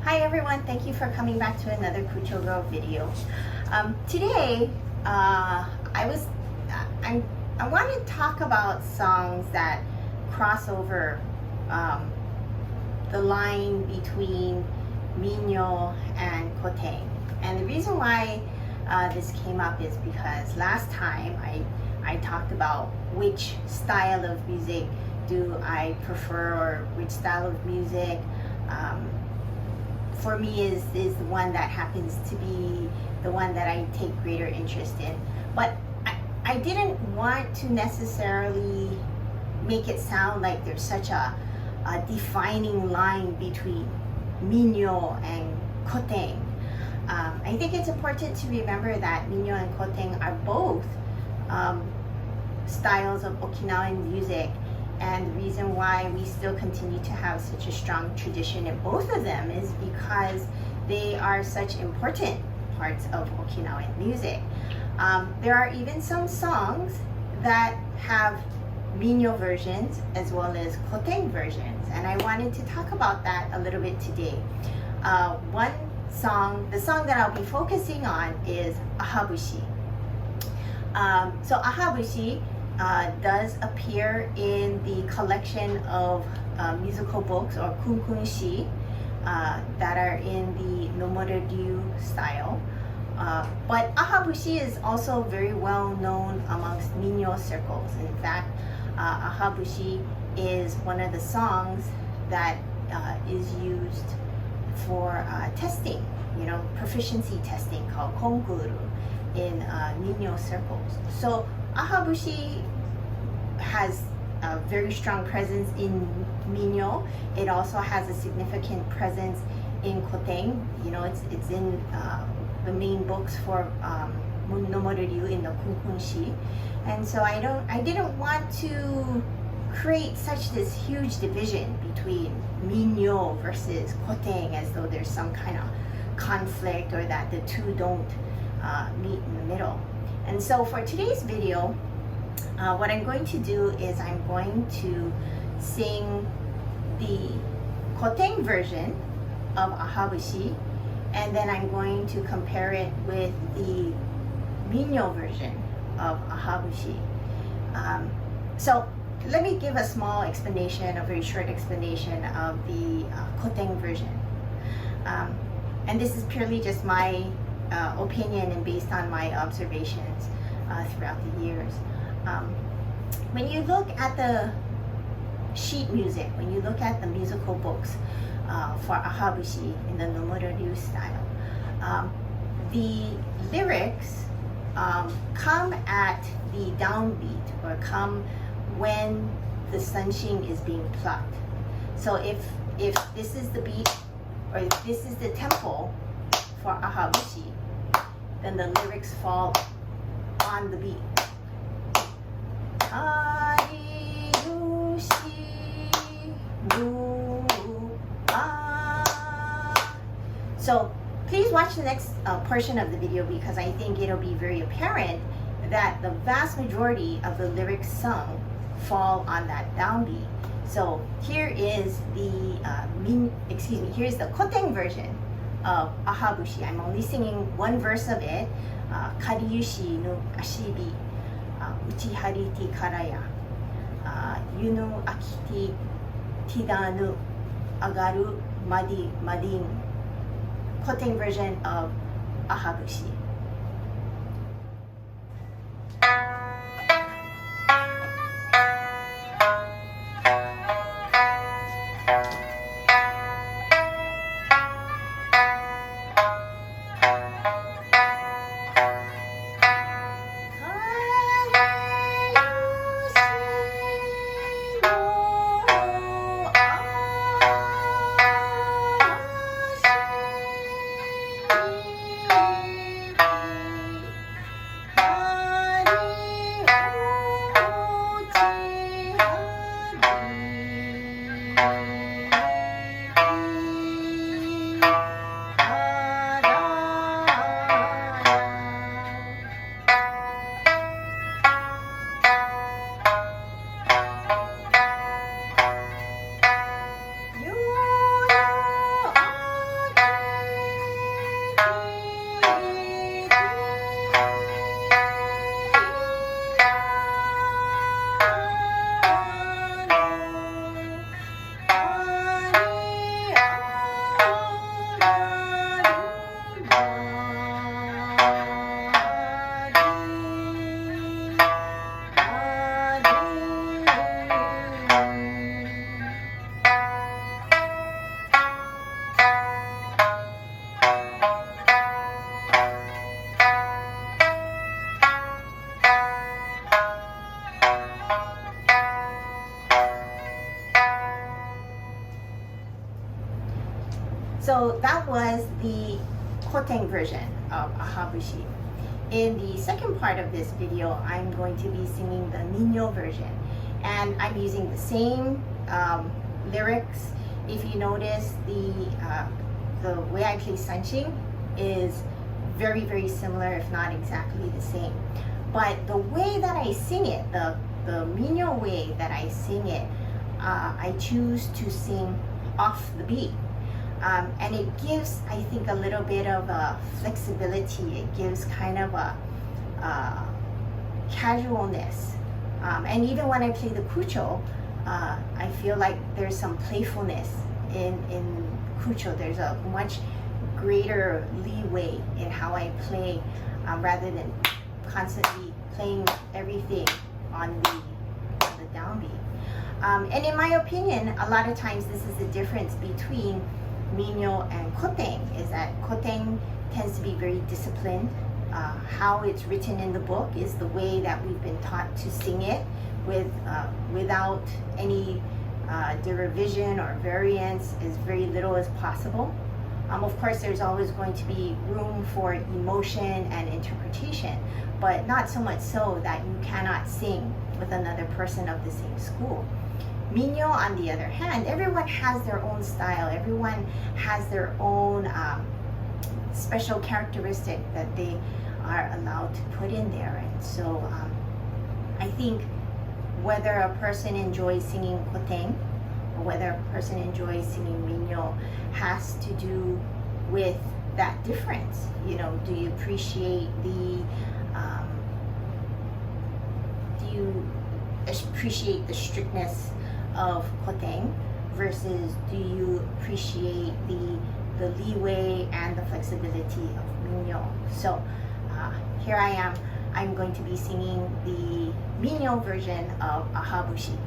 Hi everyone, thank you for coming back to another Kucho Girl video. Today, I want to talk about songs that cross over the line between Minyou and Koten. And the reason why this came up is because last time I talked about which style of music do I prefer, or which style of music for me is the one that happens to be the one that I take greater interest in. But I didn't want to necessarily make it sound like there's such a defining line between Minyou and Koten. I think it's important to remember that Minyou and Koten are both styles of Okinawan music, and the reason why we still continue to have such a strong tradition in both of them is because they are such important parts of Okinawan music. There are even some songs that have Minyou versions as well as Koten versions, and I wanted to talk about that a little bit today. One song, the song that I'll be focusing on is Bushi. So Bushi does appear in the collection of musical books or kunkunshi that are in the Nomoru-ryu style. But Bushi is also very well known amongst Minyou circles. In fact, Bushi is one of the songs that is used for testing, proficiency testing called konkuru in Minyou circles. So Bushi has a very strong presence in Minyou. It also has a significant presence in Koten. It's in the main books for Nomoru-ryu in the kunkunshi. And so I didn't want to create such this huge division between Minyou versus Koten as though there's some kind of conflict or that the two don't meet in the middle. And so for today's video, what I'm going to do is I'm going to sing the Koten version of Bushi, and then I'm going to compare it with the Minyou version of Bushi. So let me give a small explanation, a very short explanation of the Koten version. And this is purely just my opinion and based on my observations throughout the years. When you look at the sheet music, when you look at the musical books for Bushi in the Nomoru-ryu style, the lyrics come at the downbeat, or come when the sunshine is being plucked. So if this is the beat, or if this is the tempo for Bushi, then the lyrics fall on the beat. Kariyushi nu So please watch the next portion of the video, because I think it'll be very apparent that the vast majority of the lyrics sung fall on that downbeat. So here is the here's the Koten version of Bushi. I'm only singing one verse of it. Kariyushi ashibi, Uchihariti karaya, yornu akite tida, Agaru madin. Koten version of Bushi. So that was the Koten version of Bushi. In the second part of this video, I'm going to be singing the Minyou version. And I'm using the same lyrics. If you notice, the way I play Sanshing is very, very similar, if not exactly the same. But the way that I sing it, the Minyou way that I sing it, I choose to sing off the beat. And it gives, I think, a little bit of a flexibility. It gives kind of a casualness. And even when I play the kucho, I feel like there's some playfulness in kucho. There's a much greater leeway in how I play, rather than constantly playing everything on the downbeat. And in my opinion, a lot of times this is the difference between Minyou and Koten, is that Koten tends to be very disciplined. How it's written in the book is the way that we've been taught to sing it, without any derivation or variance, as very little as possible. Of course, there's always going to be room for emotion and interpretation, but not so much so that you cannot sing with another person of the same school. Minyou, on the other hand, everyone has their own style. Everyone has their own special characteristic that they are allowed to put in there. And so I think whether a person enjoys singing Koten or whether a person enjoys singing Minyou has to do with that difference. You know, do you appreciate the strictness of Koten versus do you appreciate the leeway and the flexibility of Minyou? So here I am. I'm going to be singing the Minyou version of Bushi.